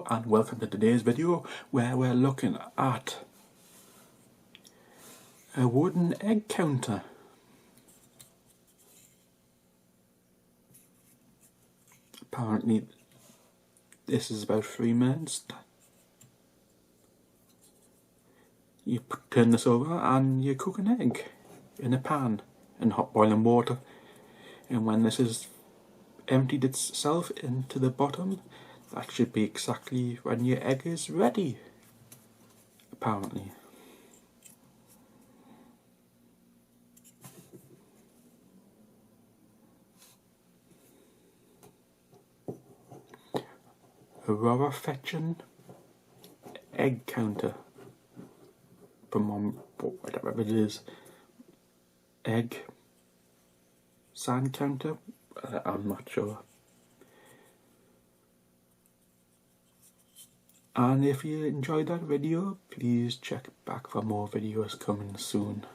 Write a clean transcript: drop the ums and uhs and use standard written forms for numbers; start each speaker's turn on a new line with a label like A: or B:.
A: Hello and welcome to today's video where we're looking at a wooden egg counter. Apparently this is about 3 minutes. You turn this over and you cook an egg in a pan in hot boiling water, and when this is emptied itself into the bottom, that should be exactly when your egg is ready, apparently. A rather fetching egg counter from whatever it is. Egg sand counter? I'm not sure. And if you enjoyed that video, please check back for more videos coming soon.